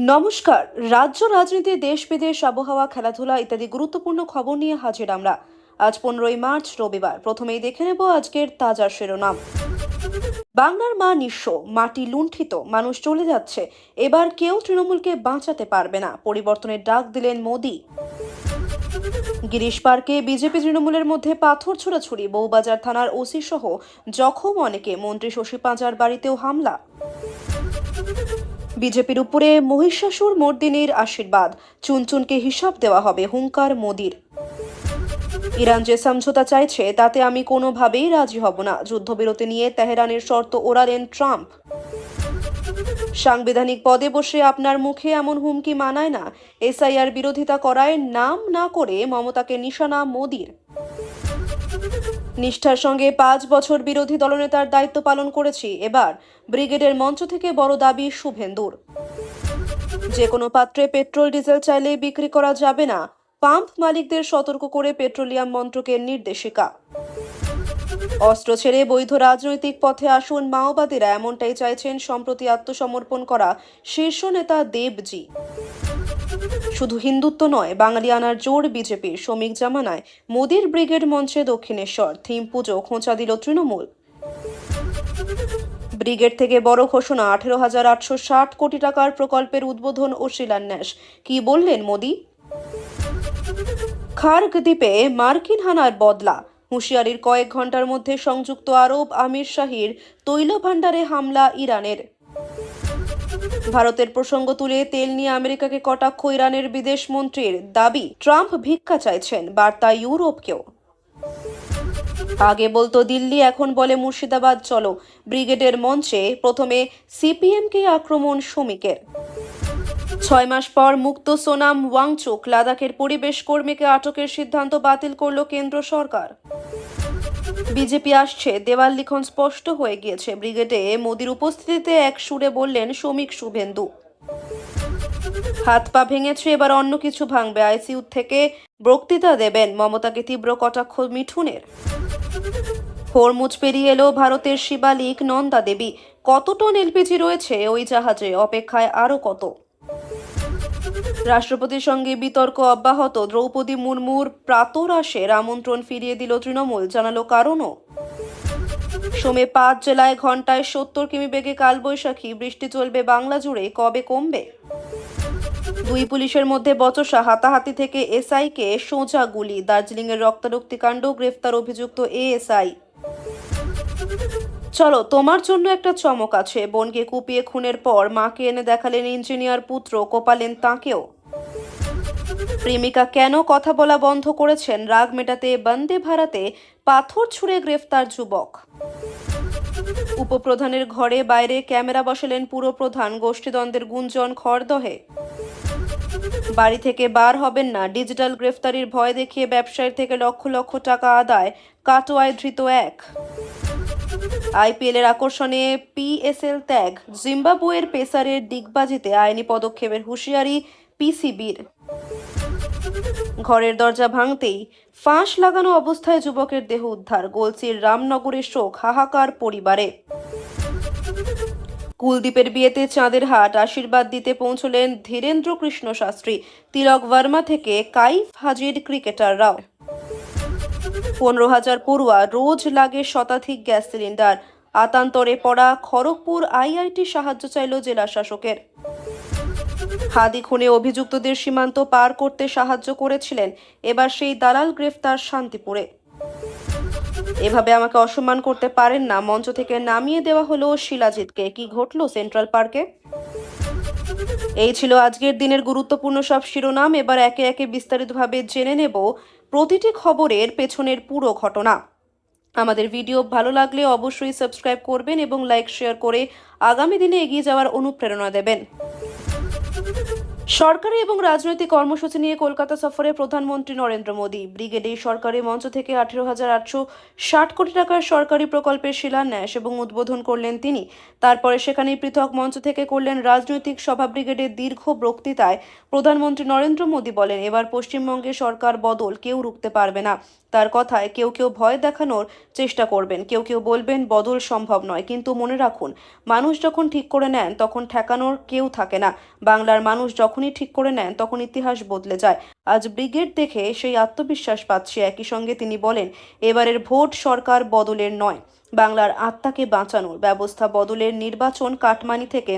নমস্কার। রাজ্য রাজনীতি, দেশ বিদেশ, আবহাওয়া, খেলাধুলা ইত্যাদি গুরুত্বপূর্ণ খবর নিয়ে হাজির আমরা। আজ 15ই মার্চ, রবিবার। প্রথমেই দেখে নেব আজকের তাজা শিরোনাম। বাংলার মা নিঃস্ব, মাটি লুণ্ঠিত, মানুষ চলে যাচ্ছে। এবার কেউ তৃণমূলকে বাঁচাতে পারবে না, পরিবর্তনের ডাক দিলেন মোদি। গিরিশ পার্কে বিজেপি তৃণমূলের মধ্যে পাথর ছোড়াছুড়ি, বউবাজার থানার ওসি সহ জখম অনেকে, মন্ত্রী শশী পাঁজার বাড়িতেও হামলা। বিজেপির উপরে মহিষাসুর মর্দিনীর আশীর্বাদ, চুনচুনকে হিসাব দেওয়া হবে, হুঙ্কার মোদির। ইরান যে সমঝোতা চাইছে তাতে আমি কোনোভাবেই রাজি হব না, যুদ্ধবিরতি নিয়ে তেহরানের শর্ত ওড়ালেন ট্রাম্প। সাংবিধানিক পদে বসে আপনার মুখে এমন হুমকি মানায় না, এসআইআর বিরোধিতা করায় নাম না করে মমতাকে নিশানা মোদির। নিষ্ঠার সঙ্গে 5 বছর বিরোধী দলনেতার দায়িত্ব পালন করেছি, এবার ব্রিগেডের মঞ্চ থেকে বড় দাবি শুভেন্দুর। যে কোনো পাত্রে পেট্রোল ডিজেল চাইলে বিক্রি করা যাবে না, পাম্প মালিকদের সতর্ক করে পেট্রোলিয়াম মন্ত্রকের নির্দেশিকা। অস্ত্র ছেড়ে বৈধ রাজনৈতিক পথে আসুন মাওবাদীরা, এমনটাই চাইছেন সম্প্রতি আত্মসমর্পণ করা শীর্ষ নেতা দেবজি। শুধু হিন্দুত্ব নয়, বাঙালি আনার জোর বিজেপির, শ্রমিক জামানায় মোদির ব্রিগেড মঞ্চে দক্ষিণেশ্বর, থিম পুজো খোঁচা দিল তৃণমূল। ব্রিগেড থেকে বড় ঘোষণা, 18,860 কোটি টাকার প্রকল্পের উদ্বোধন ও শিলান্যাস। কি বললেন মোদি? খার্গ দ্বীপে মার্কিন হানার বদলা, হুঁশিয়ারির কয়েক ঘন্টার মধ্যে সংযুক্ত আরব আমির শাহীর তৈল ভাণ্ডারে হামলা ইরানের। ভারতের প্রসঙ্গ তুলে তেল নিয়ে আমেরিকাকে কটাক্ষ ইরানের বিদেশ মন্ত্রীর, দাবি ট্রাম্প ভিক্ষা চাইছেন, বার্তা ইউরোপকেও। আগে বলতো দিল্লি, এখন বলে মুর্শিদাবাদ চলো, ব্রিগেডের মঞ্চে প্রথমে সিপিএমকে আক্রমণ শ্রমিকের। 6 মাস পর মুক্ত সোনাম ওয়াংচুক, লাদাখের পরিবেশ কর্মীকে আটকের সিদ্ধান্ত বাতিল করল কেন্দ্র সরকার। বিজেপি আসছে, দেওয়াল লিখন স্পষ্ট হয়ে গিয়েছে, ব্রিগেডে মোদির উপস্থিতিতে এক সুরে বললেন শ্রমিক শুভেন্দু। হাত পা ভেঙেছে, এবার অন্য কিছু ভাঙবে, আইসিইউ থেকে বক্তৃতা দেবেন, মমতাকে তীব্র কটাক্ষ মিঠুনের। হরমুজ পেরিয়ে এলো ভারতের শিবালিক নন্দা দেবী, কত টন এলপিজি রয়েছে ওই জাহাজে, অপেক্ষায় আরো কত। রাষ্ট্রপতির সঙ্গে বিতর্ক অব্যাহত, দ্রৌপদী মুর্মুর প্রাতরাশের আমন্ত্রণ ফিরিয়ে দিল তৃণমূল, জানালো কারণও। সোমে 5 জেলায় ঘন্টায় 70 কিমি বেগে কালবৈশাখী, বৃষ্টি চলবে বাংলা জুড়ে, কবে কমবে? 2 পুলিশের মধ্যে বচসা, হাতাহাতি থেকে এসআইকে সোজা গুলি, দার্জিলিংয়ের রক্তারক্তি কাণ্ড, গ্রেফতার অভিযুক্ত এএসআই। চলো, তোমার জন্য একটা চমক আছে, বোনকে কুপিয়ে খুনের পর মাকে এনে দেখালেন ইঞ্জিনিয়ার পুত্র, কোপালেন তাঁকেও। প্রেমিকা কেন কথা বলা বন্ধ করেছেন, রাগ মেটাতে বন্দে ভারতে পাথর ছুঁড়ে গ্রেফতার যুবক। উপপ্রধানের ঘরে বাইরে ক্যামেরা বসালেন পুরপ্রধান, গোষ্ঠীদ্বন্দ্বের গুঞ্জন খড়দহে। বাড়ি থেকে বার হবেন না, ডিজিটাল গ্রেফতারির ভয় দেখিয়ে ব্যবসায়ীর থেকে লক্ষ লক্ষ টাকা আদায়, কাটোয়ায় ধৃত এক। আইপিএলের আকর্ষণে পিএসএল ত্যাগ, জিম্বাবুয়ের পেসারের ডিগবাজিতে আইনি পদক্ষেপের হুঁশিয়ারি পিসিবির। ঘরের দরজা ভাঙতেই ফাঁস লাগানো অবস্থায় যুবকের দেহ উদ্ধার, গলসির রামনগরের শোক, হাহাকার পরিবারে। কুলদীপের বিয়েতে চাঁদের হাট, আশীর্বাদ দিতে পৌঁছলেন ধীরেন্দ্র কৃষ্ণ শাস্ত্রী, তিলক ভার্মা থেকে কাইফ হাজির ক্রিকেটাররাও। 15,000 পড়ুয়া, রোজ লাগে শতাধিক গ্যাস সিলিন্ডার, আতান্তরে পড়া খড়গপুর আইআইটি সাহায্য চাইল জেলা শাসকের। হাদি খুনে অভিযুক্তদের সীমান্ত পার করতে সাহায্য করেছিলেন, এবার সেই দালাল গ্রেফতার শান্তিপুরে। এভাবে আমাকে অসম্মান করতে পারেন না, মঞ্চ থেকে নামিয়ে দেওয়া হলো শিলাজিৎকে। কি ঘটল সেন্ট্রাল পার্কে? এই ছিল আজকের দিনের গুরুত্বপূর্ণ সব শিরোনাম। এবার একে একে বিস্তারিতভাবে জেনে নেব প্রতিটি খবরের পেছনের পুরো ঘটনা। আমাদের ভিডিও ভালো লাগলে অবশ্যই সাবস্ক্রাইব করবেন এবং লাইক শেয়ার করে আগামী দিনে এগিয়ে যাওয়ার অনুপ্রেরণা দেবেন। সরকারি এবং রাজনৈতিক কর্মসূচি নিয়ে কলকাতা সফরে প্রধানমন্ত্রী নরেন্দ্র মোদী। ব্রিগেডে সরকারি মঞ্চ থেকে 18,860 কোটি টাকার সরকারি প্রকল্পের শিলান্যাস এবং উদ্বোধন করলেন তিনি। তারপরে সেখানেই পৃথক মঞ্চ থেকে করলেন রাজনৈতিক সভা। ব্রিগেডের দীর্ঘ বক্তৃতায় প্রধানমন্ত্রী নরেন্দ্র মোদী বলেন, এবার পশ্চিমবঙ্গে সরকার বদল কেউ রুখতে পারবে না, তার কথায় কেউ কেউ ভয় দেখানোর চেষ্টা করবেন, কেউ কেউ বলবেন বদল সম্ভব নয়, কিন্তু মনে রাখুন, মানুষ যখন ঠিক করে নেন তখন ঠেকানোর কেউ থাকে না। বাংলার মানুষ যখনই ঠিক করে নেন তখন ইতিহাস বদলে যায়। আজ ব্রিগেড দেখে সেই আত্মবিশ্বাস পাচ্ছি। একই সঙ্গে তিনি বলেন, এবারের ভোট সরকার বদলের নয়, বাংলার আত্মাকে বাঁচানোর, ব্যবস্থা বদলের নির্বাচন, কাটমানি থেকে,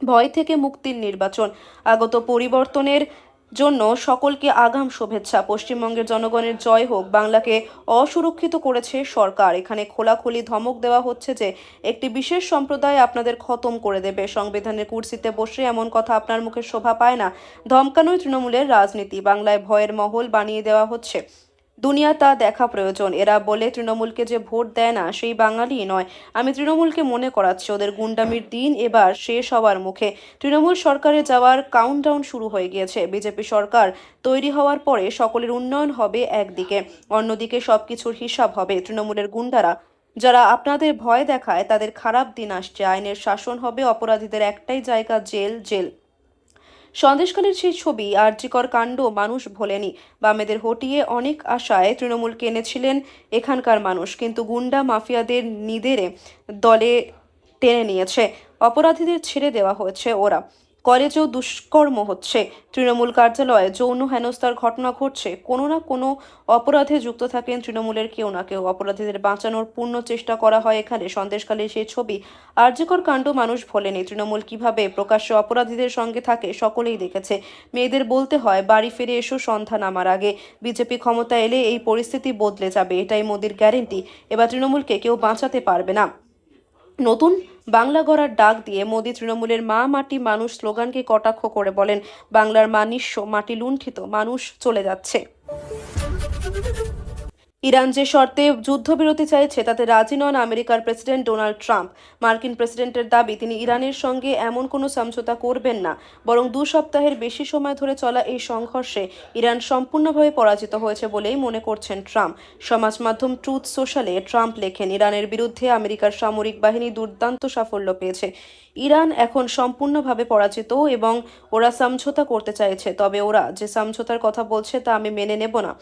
ভয় থেকে মুক্তির নির্বাচন। আগত পরিবর্তনের জন্য সকলকে আগাম শুভেচ্ছা। পশ্চিমবঙ্গের জনগণের জয় হোক। বাংলাকে অসুরক্ষিত করেছে সরকার। এখানে খোলাখুলি ধমক দেওয়া হচ্ছে যে একটি বিশেষ সম্প্রদায় আপনাদের খতম করে দেবে। সংবিধানের কুর্সিতে বসে এমন কথা আপনার মুখে শোভা পায় না। ধমকানোই তৃণমূলের রাজনীতি। বাংলায় ভয়ের মহল বানিয়ে দেওয়া হচ্ছে। দুনিয়া তা দেখা প্রয়োজন। এরা বলে তৃণমূলকে যে ভোট দেয় না সেই বাঙালি নয়। আমি তৃণমূলকে মনে করাচ্ছি, ওদের গুন্ডামির দিন এবার শেষ হওয়ার মুখে। তৃণমূল সরকারে যাওয়ার কাউন্টডাউন শুরু হয়ে গিয়েছে। বিজেপি সরকার তৈরি হওয়ার পরে সকলের উন্নয়ন হবে একদিকে, অন্যদিকে সবকিছুর হিসাব হবে। তৃণমূলের গুন্ডারা যারা আপনাদের ভয় দেখায় তাদের খারাপ দিন আসছে। আইনের শাসন হবে, অপরাধীদের একটাই জায়গা, জেল, জেল। সন্দেশখালীর সেই ছবি, আরজিকর কাণ্ড মানুষ ভোলেনি। বামেদের হটিয়ে অনেক আশায় তৃণমূলকে এনেছিলেন এখানকার মানুষ, কিন্তু গুন্ডা মাফিয়াদের নিদেরে দলে টেনে নিয়েছে। অপরাধীদের ছেড়ে দেওয়া হয়েছে। ওরা কলেজেও দুষ্কর্ম হচ্ছে, তৃণমূল কার্যালয়ে যৌন হেনস্থার ঘটনা ঘটছে। কোনো না কোনো অপরাধে যুক্ত থাকেন তৃণমূলের কেউ না কেউ। অপরাধীদের বাঁচানোর পূর্ণ চেষ্টা করা হয় এখানে। সন্দেশখালীর সেই ছবি, আরজিকর কাণ্ড মানুষ ভোলেনি। তৃণমূল কিভাবে প্রকাশ্যে অপরাধীদের সঙ্গে থাকে সকলেই দেখেছে। মেয়েদের বলতে হয় বাড়ি ফিরে এসো সন্ধ্যা নামার আগে। বিজেপি ক্ষমতা এলে এই পরিস্থিতি বদলে যাবে, এটাই মোদির গ্যারেন্টি। এবার তৃণমূলকে কেউ বাঁচাতে পারবে না। নতুন বাংলা গড়ার ডাক দিয়ে মোদি তৃণমূলের মা মাটি মানুষ স্লোগানকে কটাক্ষ করে বলেন, বাংলার মা নিঃস্ব, মাটি লুণ্ঠিত, মানুষ চলে যাচ্ছে। ইরান যে শর্তে যুদ্ধবিরতি চাইছে তাতে রাজি নন আমেরিকার প্রেসিডেন্ট ডোনাল্ড ট্রাম্প। মার্কিন প্রেসিডেন্টের দাবি, তিনি ইরানের সঙ্গে এমন কোনো সমঝোতা করবেন না, বরং 2 সপ্তাহের বেশি সময় ধরে চলা এই সংঘর্ষে ইরান সম্পূর্ণভাবে পরাজিত হয়েছে বলেই মনে করছেন ট্রাম্প। সমাজ মাধ্যম ট্রুথ সোশ্যালে ট্রাম্প লেখেন, ইরানের বিরুদ্ধে আমেরিকার সামরিক বাহিনী দুর্দান্ত সাফল্য পেয়েছে। ইরান এখন সম্পূর্ণভাবে পরাজিত এবং ওরা সমঝোতা করতে চাইছে, তবে ওরা যে সমঝোতার কথা বলছে তা আমি মেনে নেব না।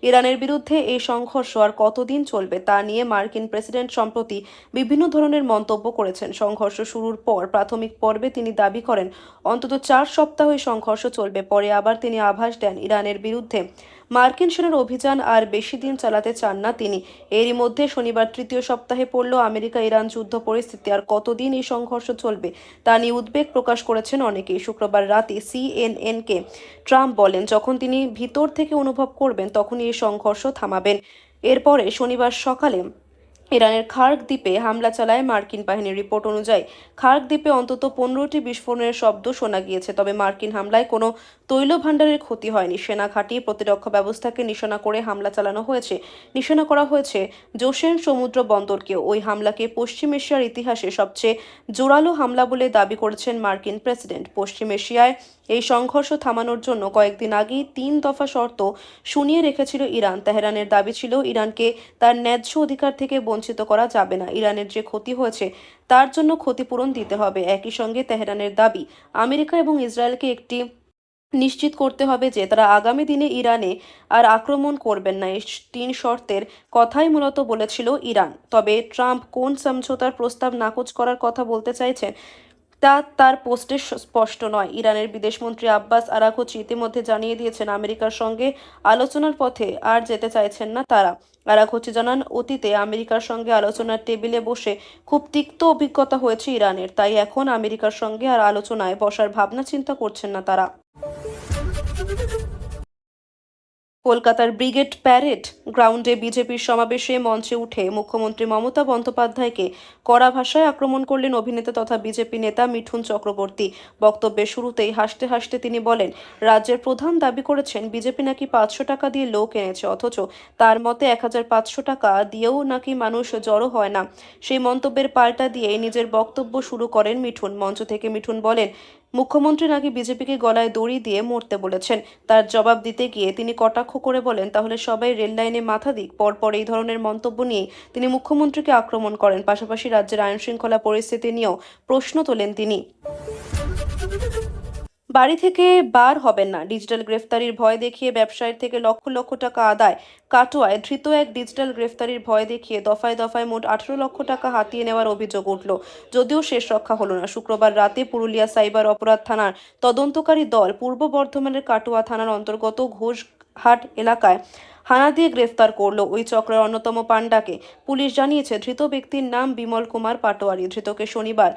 ইরানের বিরুদ্ধে এই সংঘর্ষ আর কতদিন চলবে তা নিয়ে মার্কিন প্রেসিডেন্ট সম্প্রতি বিভিন্ন ধরনের মন্তব্য করেছেন। সংঘর্ষ শুরুর পর প্রাথমিক পর্বে তিনি দাবি করেন অন্তত 4 সপ্তাহ এই সংঘর্ষ চলবে। পরে আবার তিনি আভাস দেন ইরানের বিরুদ্ধে মার্কিন সেনার অভিযান আর বেশি দিন চালাতে চান না তিনি। এরই মধ্যে শনিবার 3য় সপ্তাহে পড়ল আমেরিকা ইরান যুদ্ধ পরিস্থিতি। আর কতদিন এই সংঘর্ষ চলবে তা নিয়ে উদ্বেগ প্রকাশ করেছেন অনেকেই। শুক্রবার রাতে CNN-কে ট্রাম্প বলেন, যখন তিনি ভিতর থেকে অনুভব করবেন তখনই এই সংঘর্ষ থামাবেন। এরপরে শনিবার সকালে ইরানের খার্ক দ্বীপে হামলা চালায় মার্কিন বাহিনীর। রিপোর্ট অনুযায়ী খার্ক দ্বীপে অন্তত 15টি বিস্ফোরণের শব্দ শোনা গিয়েছে, তবে মার্কিন হামলায় কোনো তৈল ভাণ্ডারের ক্ষতি হয়নি। সেনা ঘাঁটি, প্রতিরক্ষা ব্যবস্থাকে নিশানা করে হামলা চালানো হয়েছে। নিশানা করা হয়েছে জোশেন সমুদ্র বন্দরকেও। ওই হামলাকে পশ্চিম এশিয়ার ইতিহাসে সবচেয়ে জোরালো হামলা বলে দাবি করেছেন মার্কিন প্রেসিডেন্ট। পশ্চিম এশিয়ায় এই সংঘর্ষ থামানোর জন্য কয়েকদিন আগেই 3 দফা শর্ত শুনিয়ে রেখেছিল ইরান। তেহরানের দাবি ছিল ইরানকে তার ন্যায্য অধিকার থেকে বঞ্চিত করা যাবে না। ইরানের যে ক্ষতি হয়েছে তার জন্য ক্ষতিপূরণ দিতে হবে। একই সঙ্গে তেহরানের দাবি, আমেরিকা এবং ইসরায়েলকে একটি নিশ্চিত করতে হবে যে তারা আগামী দিনে ইরানে আর আক্রমণ করবেন না। এই 3 শর্তের কথাই মূলত বলেছিল ইরান। তবে ট্রাম্প কোন সমঝোতার প্রস্তাব নাকচ করার কথা বলতে চাইছেন তা তার পোস্টে স্পষ্ট নয়। ইরানের বিদেশমন্ত্রী আব্বাস আরাঘচি ইতিমধ্যে জানিয়ে দিয়েছেন আমেরিকার সঙ্গে আলোচনার পথে আর যেতে চাইছেন না তারা। আরাঘচি জানান, অতীতে আমেরিকার সঙ্গে আলোচনার টেবিলে বসে খুব তিক্ত অভিজ্ঞতা হয়েছে ইরানের, তাই এখন আমেরিকার সঙ্গে আর আলোচনায় বসার ভাবনা চিন্তা করছেন না তারা। কলকাতার ব্রিগেড প্যারেড গ্রাউন্ডে বিজেপির সমাবেশে মঞ্চে উঠে মুখ্যমন্ত্রী মমতা বন্দ্যোপাধ্যায়কে কড়া ভাষায় আক্রমণ করলেন অভিনেতা তথা বিজেপি নেতা মিঠুন চক্রবর্তী। বক্তব্যের শুরুতেই হাসতে হাসতে তিনি বলেন, রাজ্যের প্রধান দাবি করেছেন বিজেপি নাকি 500 টাকা দিয়ে লোক এনেছে, অথচ তার মতে 1500 টাকা দিয়েও নাকি মানুষ জড়ো হয় না। সেই মন্তব্যের পাল্টা দিয়ে নিজের বক্তব্য শুরু করেন মিঠুন। মঞ্চ থেকে মিঠুন বলেন, মুখ্যমন্ত্রী নাকি বিজেপিকে গলায় দড়ি দিয়ে মরতে বলেছেন। তার জবাব দিতে গিয়ে তিনি কটাক্ষ করে বলেন, তাহলে সবাই রেল লাইনে মাথা দিক। পরপর এই ধরনের মন্তব্য নিয়ে তিনি মুখ্যমন্ত্রীকে আক্রমণ করেন। পাশাপাশি রাজ্যের আইনশৃঙ্খলা পরিস্থিতি নিয়েও প্রশ্ন তোলেন তিনি। বাড়ি থেকে বার হবেন না, ডিজিটাল গ্রেফতারির ভয় দেখিয়ে ব্যবসায়ীর থেকে লক্ষ লক্ষ টাকা আদায়। কাটোয়ায় ধৃত এক ডিজিটাল গ্রেফতারির ভয় দেখিয়ে দফায় দফায় মোট 18 লক্ষ টাকা হাতিয়ে নেওয়ার অভিযোগ উঠল, যদিও শেষ রক্ষা হলো না। শুক্রবার রাতে পুরুলিয়া সাইবার অপরাধ থানার তদন্তকারী দল পূর্ব বর্ধমানের কাটোয়া থানার অন্তর্গত ঘোষহাট এলাকায় হানা দিয়ে গ্রেফতার করলো ওই চক্রের অন্যতম পাণ্ডাকে। পুলিশ জানিয়েছে, ধৃত ব্যক্তির নাম বিমল কুমার পাটোয়ারি। ধৃতকে শনিবার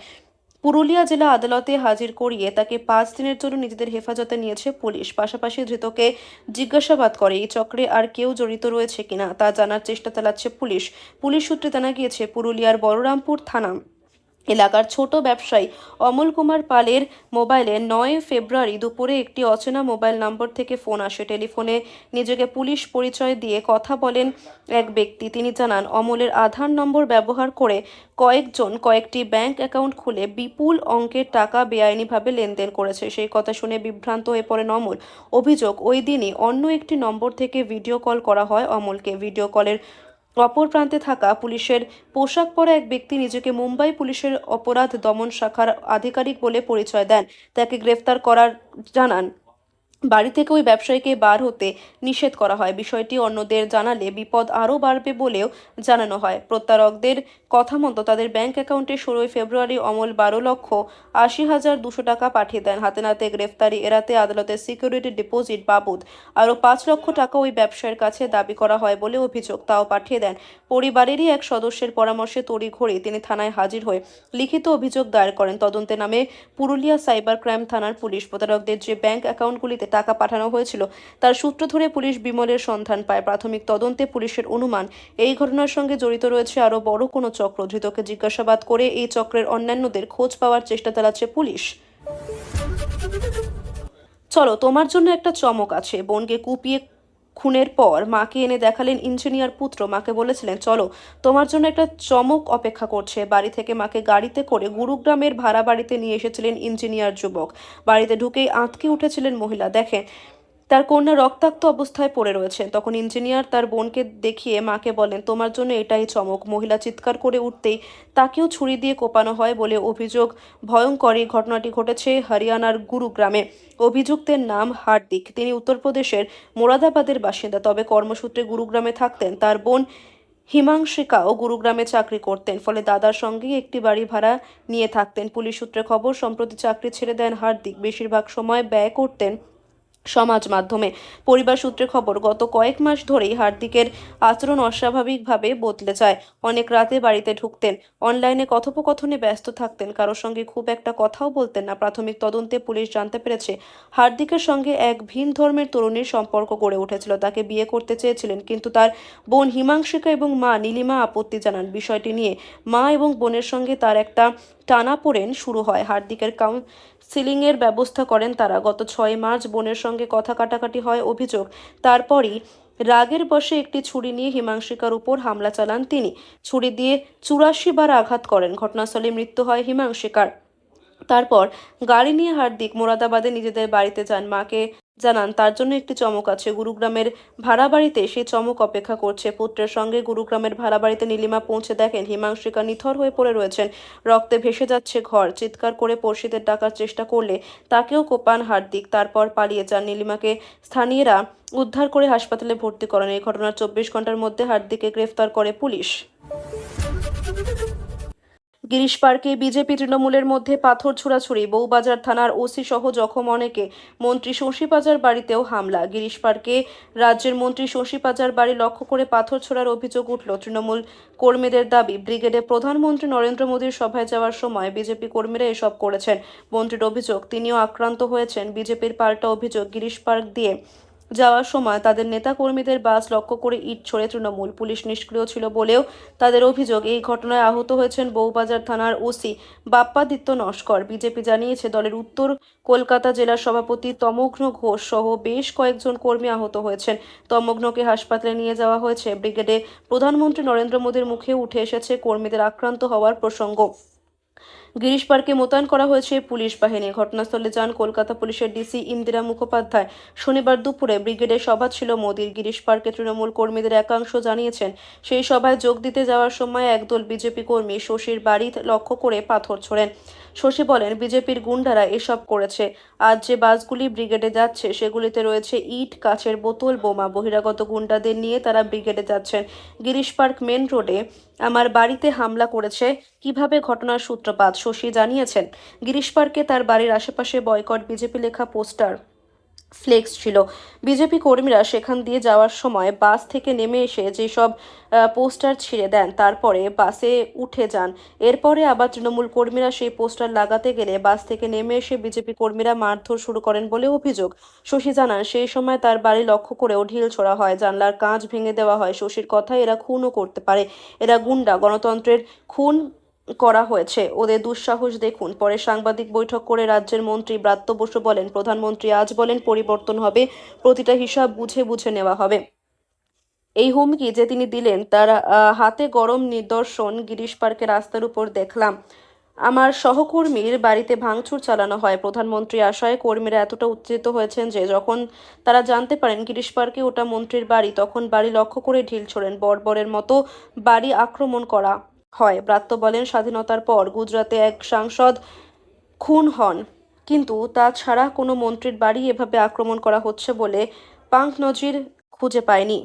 পুরুলিয়া জেলা আদালতে হাজির করিয়ে তাকে 5 দিনের জন্য নিজেদের হেফাজতে নিয়েছে পুলিশ। পাশাপাশি ধৃতকে জিজ্ঞাসাবাদ করে এই চক্রে আর কেউ জড়িত রয়েছে কিনা তা জানার চেষ্টা চালাচ্ছে পুলিশ। পুলিশ সূত্রে জানা গিয়েছে, পুরুলিয়ার বলরামপুর থানা এলাকার ছোট ব্যবসায়ী অমল কুমার পালের মোবাইলে 9 ফেব্রুয়ারি দুপুরে একটি অচেনা মোবাইল নম্বর থেকে ফোন আসে। টেলিফোনে নিজেকে পুলিশ পরিচয় দিয়ে কথা বলেন এক ব্যক্তি। তিনি জানান, অমলের আধার নম্বর ব্যবহার করে কয়েকজন কয়েকটি ব্যাংক অ্যাকাউন্ট খুলে বিপুল অঙ্কের টাকা বেআইনিভাবে লেনদেন করেছে। সেই কথা শুনে বিভ্রান্ত হয়ে পড়েন অমল। অভিযোগ, ওই দিনই অন্য একটি নম্বর থেকে ভিডিও কল করা হয় অমলকে। ভিডিও কলের অপর প্রান্তে থাকা পুলিশের পোশাক পরা এক ব্যক্তি নিজেকে মুম্বাই পুলিশের অপরাধ দমন শাখার আধিকারিক বলে পরিচয় দেন। তাকে গ্রেফতার করার জানান। বাড়ি থেকে ওই ব্যবসায়ীকে বার হতে নিষেধ করা হয়। বিষয়টি অন্যদের জানালে বিপদ আরও বাড়বে বলেও জানানো হয়। প্রতারকদের কথা মতো তাদের ব্যাংক অ্যাকাউন্টে 16 ফেব্রুয়ারি অমল 12,80,200 টাকা পাঠিয়ে দেন। হাতে নাতে গ্রেফতারি এড়াতে আদালতের সিকিউরিটি ডিপোজিট বাবদ আরও 5 লক্ষ টাকা ওই ব্যবসায়ীর কাছে দাবি করা হয় বলে অভিযোগ। তাও পাঠিয়ে দেন। পরিবারেরই এক সদস্যের পরামর্শে তড়িঘড়ি তিনি থানায় হাজির হয়ে লিখিত অভিযোগ দায়ের করেন। তদন্তে নামে পুরুলিয়া সাইবার ক্রাইম থানার পুলিশ। প্রতারকদের যে ব্যাংক অ্যাকাউন্টগুলিতে টাকা পাঠানো হয়েছিল তার সূত্র ধরে পুলিশ বিমলের সন্ধান পায়। প্রাথমিক তদন্তে পুলিশের অনুমান, এই ঘটনার সঙ্গে জড়িত রয়েছে আরও বড় কোনো চক্র। ধৃতকে জিজ্ঞাসাবাদ করে এই চক্রের অন্যান্যদের খোঁজ পাওয়ার চেষ্টা চালাচ্ছে পুলিশ। চলো, তোমার জন্য একটা চমক আছে। বোনকে কুপিয়ে খুনের পর মাকে এনে দেখালেন ইঞ্জিনিয়ার পুত্র। মাকে বলেছিলেন, চলো, তোমার জন্য একটা চমক অপেক্ষা করছে। বাড়ি থেকে মাকে গাড়িতে করে গুরুগ্রামের ভাড়া বাড়িতে নিয়ে এসেছিলেন ইঞ্জিনিয়ার যুবক। বাড়িতে ঢুকেই আঁতকে উঠেছিলেন মহিলা। দেখেন তার কন্যা রক্তাক্ত অবস্থায় পড়ে রয়েছেন। তখন ইঞ্জিনিয়ার তার বোনকে দেখিয়ে মাকে বলেন, তোমার জন্য এটাই চমক। মহিলা চিৎকার করে উঠতেই তাকেও ছুরি দিয়ে কোপানো হয় বলে অভিযোগ। ভয়ঙ্কর এই ঘটনাটি ঘটেছে হরিয়ানার গুরুগ্রামে। অভিযুক্তের নাম হার্দিক। তিনি উত্তরপ্রদেশের মোরাদাবাদের বাসিন্দা, তবে কর্মসূত্রে গুরুগ্রামে থাকতেন। তার বোন হিমাংশিকাও গুরুগ্রামে চাকরি করতেন, ফলে দাদার সঙ্গেই একটি বাড়ি ভাড়া নিয়ে থাকতেন। পুলিশ সূত্রে খবর, সম্প্রতি চাকরি ছেড়ে দেন হার্দিক। বেশিরভাগ সময় ব্যয় করতেন সমাজ মাধ্যমে। পরিবার সূত্রে খবর, গত কয়েক মাস ধরেই হার্দিকের আচরণ অস্বাভাবিকভাবে বদলে যায়। অনেক রাতে বাড়িতে ঢুকতেন, অনলাইনে কথোপকথনে ব্যস্ত থাকতেন, কারোর সঙ্গে খুব একটা কথাও বলতেন না। প্রাথমিক তদন্তে পুলিশ জানতে পেরেছে, হার্দিকের সঙ্গে এক ভিন ধর্মের তরুণীর সম্পর্ক গড়ে উঠেছিল। তাকে বিয়ে করতে চেয়েছিলেন, কিন্তু তার বোন হিমাংশিকা এবং মা নীলিমা আপত্তি জানান। বিষয়টি নিয়ে মা এবং বোনের সঙ্গে তার একটা টানাপোড়েন শুরু হয়। হার্দিকের কাউন্সিলিংয়ের ব্যবস্থা করেন তারা। গত 6 মার্চ বোনের সঙ্গে কথা কাটাকাটি হয় অভিযোগ। তারপরই রাগের বশে একটি ছুরি নিয়ে হিমাংশিকার উপর হামলা চালান তিনি। ছুরি দিয়ে 84 বার আঘাত করেন। ঘটনাস্থলে মৃত্যু হয় হিমাংশিকার। তারপর গাড়ি নিয়ে হার্দিক মোরাদাবাদে নিজেদের বাড়িতে যান। মাকে জানান তার জন্য একটি চমক আছে। গুরুগ্রামের ভাড়া বাড়িতে সেই চমক অপেক্ষা করছে। পুত্রের সঙ্গে গুরুগ্রামের ভাড়া বাড়িতে নীলিমা পৌঁছে দেখেন হিমাংশিকা নিথর হয়ে পড়ে রয়েছেন। রক্তে ভেসে যাচ্ছে ঘর। চিৎকার করে পড়শিদের ডাকার চেষ্টা করলে তাকেও কোপান হার্দিক। তারপর পালিয়ে যান। নীলিমাকে স্থানীয়রা উদ্ধার করে হাসপাতালে ভর্তি করেন। এই ঘটনার 24 ঘন্টার মধ্যে হার্দিককে গ্রেফতার করে পুলিশ। গিরিশ পার্কে বিজেপি তৃণমূলের মধ্যে পাথর ছোড়াছুড়ি। বউবাজার থানার ওসি সহ জখম অনেকে। মন্ত্রী শশী পাজার বাড়িতেও হামলা। গিরিশ পার্কে রাজ্যের মন্ত্রী শশী পাজার বাড়ি লক্ষ্য করে পাথর ছোড়ার অভিযোগ উঠল। তৃণমূল কর্মীদের দাবি, ব্রিগেডে প্রধানমন্ত্রী নরেন্দ্র মোদীর সভায় যাওয়ার সময় বিজেপি কর্মীরা এসব করেছেন। মন্ত্রীর অভিযোগ, তিনিও আক্রান্ত হয়েছেন। বিজেপির পাল্টা অভিযোগ, গিরিশ পার্ক দিয়ে যাওয়ার সময় তাদের নেতা কর্মীদের বাস লক্ষ্য করে ইট ছোড়ে তৃণমূল। পুলিশ নিষ্ক্রিয় ছিল বলেও তাদের অভিযোগ। এই ঘটনায় আহত হয়েছেন বউবাজার থানার ওসি বাপ্পাদিত্য নস্কর। বিজেপি জানিয়েছে, দলের উত্তর কলকাতা জেলার সভাপতি তমঘ্ন ঘোষ সহ বেশ কয়েকজন কর্মী আহত হয়েছেন। তমঘ্নকে হাসপাতালে নিয়ে যাওয়া হয়েছে। ব্রিগেডে প্রধানমন্ত্রী নরেন্দ্র মোদীর মুখে উঠে এসেছে কর্মীদের আক্রান্ত হওয়ার প্রসঙ্গ। গিরিশ পার্কে মোতায়েন করা হয়েছে পুলিশ বাহিনী। ঘটনাস্থলে যান কলকাতা পুলিশের ডিসি ইন্দিরা মুখোপাধ্যায়। শনিবার দুপুরে ব্রিগেডের সভা ছিল মোদির। গিরিশ পার্কে তৃণমূল কর্মীদের একাংশ জানিয়েছেন, সেই সভায় যোগ দিতে যাওয়ার সময় একদল বিজেপি কর্মী শশীর বাড়ি লক্ষ্য করে পাথর ছোড়েন। শশী বলেন, বিজেপির গুন্ডারা এসব করেছে। আজ যে বাসগুলি ব্রিগেডে যাচ্ছে সেগুলিতে রয়েছে ইট, কাচের বোতল, বোমা। বহিরাগত গুন্ডাদের নিয়ে তারা ব্রিগেডে যাচ্ছেন। গিরিশ পার্ক মেন রোডে আমার বাড়িতে হামলা করেছে। কিভাবে ঘটনার সূত্রপাত শশী জানিয়েছেন, গিরিশ পার্কে তার বাড়ির আশেপাশে বয়কট বিজেপি লেখা পোস্টার, ফ্লেক্স ছিল। বিজেপি কর্মীরা সেখান দিয়ে যাওয়ার সময় বাস থেকে নেমে এসে যেসব পোস্টার ছিঁড়ে দেন, তারপরে বাসে উঠে যান। এরপরে আবার তৃণমূল কর্মীরা সেই পোস্টার লাগাতে গেলে বাস থেকে নেমে এসে বিজেপি কর্মীরা মারধর শুরু করেন বলে অভিযোগ। শশী জানান, সেই সময় তার বাড়ি লক্ষ্য করেও ঢিল ছোড়া হয়, জানলার কাঁচ ভেঙে দেওয়া হয়। শশীর কথায়, এরা খুনও করতে পারে, এরা গুন্ডা, গণতন্ত্রের খুন করা হয়েছে, ওদের দুঃসাহস দেখুন। পরে সাংবাদিক বৈঠক করে রাজ্যের মন্ত্রী ব্রাত্য বসু বলেন, প্রধানমন্ত্রী আজ বলেন পরিবর্তন হবে, প্রতিটা হিসাব বুঝে বুঝে নেওয়া হবে। এই হুমকি যে তিনি দিলেন তার হাতে গরম নিদর্শন গিরিশ পার্কের রাস্তার উপর দেখলাম। আমার সহকর্মীর বাড়িতে ভাঙচুর চালানো হয়। প্রধানমন্ত্রী আশায় কর্মীরা এতটা উত্তেজিত হয়েছেন যে যখন তারা জানতে পারেন গিরিশ পার্কে ওটা মন্ত্রীর বাড়ি, তখন বাড়ি লক্ষ্য করে ঢিল ছোড়েন। বর্বরের মতো বাড়ি আক্রমণ করা হয়। ব্রাত্য বলেন, স্বাধীনতার পর গুজরাতে এক সাংসদ খুন হন, কিন্তু তাছাড়া কোনো মন্ত্রীর বাড়ি এভাবে আক্রমণ করা হচ্ছে বলে পাক নজির খুঁজে পায়নি।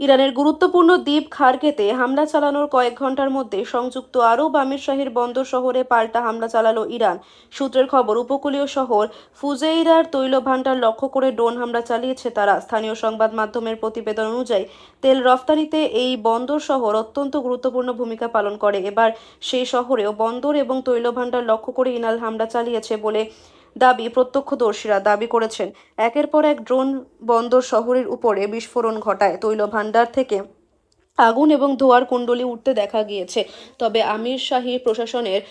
ইরানের গুরুত্বপূর্ণ দ্বীপ খার্গেতে হামলা চালানোর কয়েক ঘন্টার মধ্যে সংযুক্ত আরব আমিরশাহীর বন্দর শহরে পাল্টা হামলা চালালো ইরান। সূত্রের খবর, উপকূলীয় শহর ফুজেইরার তৈল ভান্ডার লক্ষ্য করে ড্রোন হামলা চালিয়েছে তারা। স্থানীয় সংবাদ মাধ্যমের প্রতিবেদন অনুযায়ী তেল রফতানিতে এই বন্দর শহর অত্যন্ত গুরুত্বপূর্ণ ভূমিকা পালন করে। এবার সেই শহরেও বন্দর এবং তৈল ভান্ডার লক্ষ্য করে ইরান হামলা চালিয়েছে বলে দাবি প্রত্যক্ষদর্শীরা দাবি করেছেন। একের পর এক ড্রোন বন্দর শহরের উপরে বিস্ফোরণ ঘটায়। তৈল ভান্ডার থেকে আগুন এবং ধোঁয়ার কুণ্ডলী উঠতে দেখা গিয়েছে। তবে আমির শাহী প্রশাসনের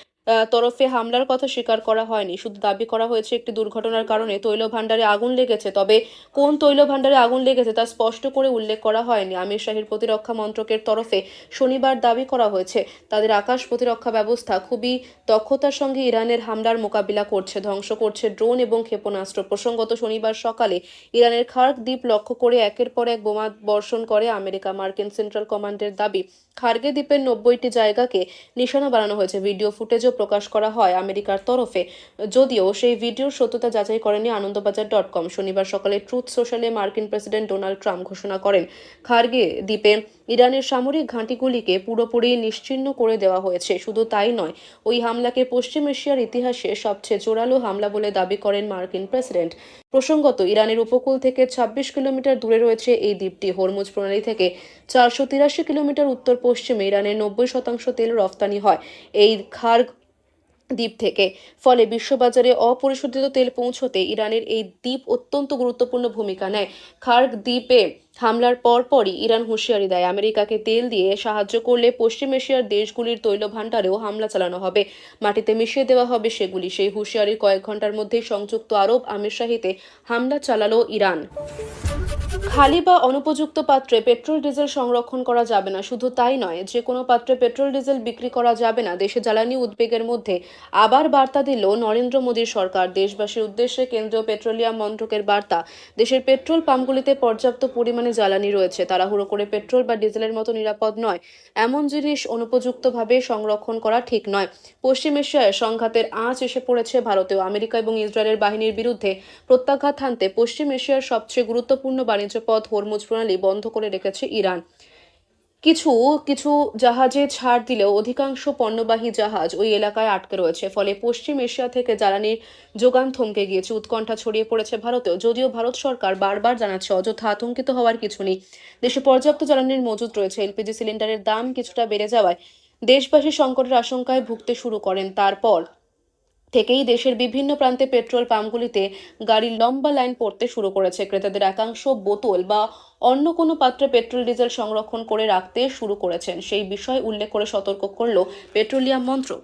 তরফে হামলার কথা স্বীকার করা হয়নি। শুধু দাবি করা হয়েছে একটি দুর্ঘটনার কারণে তৈল ভান্ডারে আগুন লেগেছে। তবে কোন তৈল ভান্ডারে আগুন লেগেছে তা স্পষ্ট করে উল্লেখ করা হয়নি। আমির শাহীর প্রতিরক্ষা মন্ত্রকের তরফে শনিবার দাবি করা হয়েছে, তাদের আকাশ প্রতিরক্ষা ব্যবস্থা খুবই দক্ষতার সঙ্গে ইরানের হামলার মোকাবিলা করছে, ধ্বংস করছে ড্রোন এবং ক্ষেপণাস্ত্র। প্রসঙ্গত, শনিবার সকালে ইরানের খার্গ দ্বীপ লক্ষ্য করে একের পর এক বোমা বর্ষণ করে আমেরিকা। মার্কিন সেন্ট্রাল কমান্ডের দাবি, খার্গে দ্বীপের 90টি জায়গাকে নিশানা বানানো হয়েছে। ভিডিও ফুটেজও প্রকাশ করা হয় আমেরিকার তরফে, যদিও সেই ভিডিওর সত্যতা যাচাই করেনি আনন্দবাজার.com। শনিবার সকালে ট্রুথ সোশ্যালে মার্কিন প্রেসিডেন্ট ডোনাল্ড ট্রাম্প ঘোষণা করেন, খার্গে দ্বীপে ইরানের সামরিক ঘাঁটিগুলিকে পুরোপুরি নিশ্চিহ্ন করে দেওয়া হয়েছে। শুধু তাই নয়, ওই হামলাকে পশ্চিম এশিয়ার ইতিহাসে সবচেয়ে জোরালো হামলা বলে দাবি করেন মার্কিন প্রেসিডেন্ট। প্রসঙ্গত, ইরানের উপকূল থেকে 26 কিলোমিটার দূরে রয়েছে এই দ্বীপটি। হরমুজ প্রণালী থেকে 483 কিলোমিটার উত্তর পশ্চিমে ইরানের 90% তেল রফতানি হয় এই খার্গ দ্বীপ থেকে। ফলে বিশ্ববাজারে অপরিশোধিত তেল পৌঁছতে ইরানের এই দ্বীপ অত্যন্ত গুরুত্বপূর্ণ ভূমিকা নেয়। খার্গ দ্বীপে হামলার পরপরই ইরান হুঁশিয়ারি দেয়, আমেরিকাকে তেল দিয়ে সাহায্য করলে পশ্চিম এশিয়ার দেশগুলির তৈল ভান্ডারেও হামলা চালানো হবে, মাটিতে মিশিয়ে দেওয়া হবে সেগুলি। সেই হুঁশিয়ারির কয়েক ঘন্টার মধ্যেই সংযুক্ত আরব আমিরশাহীতে হামলা চালালো ইরান। খালি বা অনুপযুক্ত পাত্রে পেট্রোল ডিজেল সংরক্ষণ করা যাবে না। শুধু তাই নয়, যে কোনো পাত্রে পেট্রোল ডিজেল বিক্রি করা যাবে না। দেশে জ্বালানি উদ্বেগের মধ্যে আবার বার্তা দিল নরেন্দ্র মোদীর সরকার। দেশবাসীর উদ্দেশ্যে কেন্দ্রীয় পেট্রোলিয়াম মন্ত্রকের বার্তা, দেশের পেট্রোল পাম্পগুলিতে পর্যাপ্ত পরিমাণে জ্বালানি রয়েছে। তাড়াহুড়ো করে পেট্রোল বা ডিজেলের মতো নিরাপদ নয় এমন জিনিস অনুপযুক্তভাবে সংরক্ষণ করা ঠিক নয়। পশ্চিম এশিয়ায় সংঘাতের আঁচ এসে পড়েছে ভারতেও। আমেরিকা এবং ইসরায়েলের বাহিনীর বিরুদ্ধে প্রত্যাঘাত হানতে পশ্চিম এশিয়ার সবচেয়ে গুরুত্বপূর্ণ বাণিজ্য পথ হরমুজ প্রণালী বন্ধ করে রেখেছে ইরান। কিছু কিছু জাহাজে ছাড় দিলেও অধিকাংশ পণ্যবাহী জাহাজ ওই এলাকায় আটকে রয়েছে। ফলে পশ্চিম এশিয়া থেকে জ্বালানির যোগান থমকে গিয়েছে। উৎকণ্ঠা ছড়িয়ে পড়েছে ভারতেও। যদিও ভারত সরকার বারবার জানাচ্ছে অযথা আতঙ্কিত হওয়ার কিছু নেই, দেশে পর্যাপ্ত জ্বালানির মজুদ রয়েছে। এলপিজি সিলিন্ডারের দাম কিছুটা বেড়ে যাওয়ায় দেশবাসী সংকটের আশঙ্কায় ভুগতে শুরু করেন। তারপর থেকেই দেশের বিভিন্ন প্রান্তে পেট্রোল পাম্পগুলিতে গাড়ির লম্বা লাইন পড়তে শুরু করেছে। ক্রেতাদের একাংশ বোতল বা অন্য কোনো পাত্রে পেট্রোল ডিজেল সংরক্ষণ করে রাখতে শুরু করেছেন। সেই বিষয়ে উল্লেখ করে সতর্ক করল পেট্রোলিয়াম মন্ত্রক।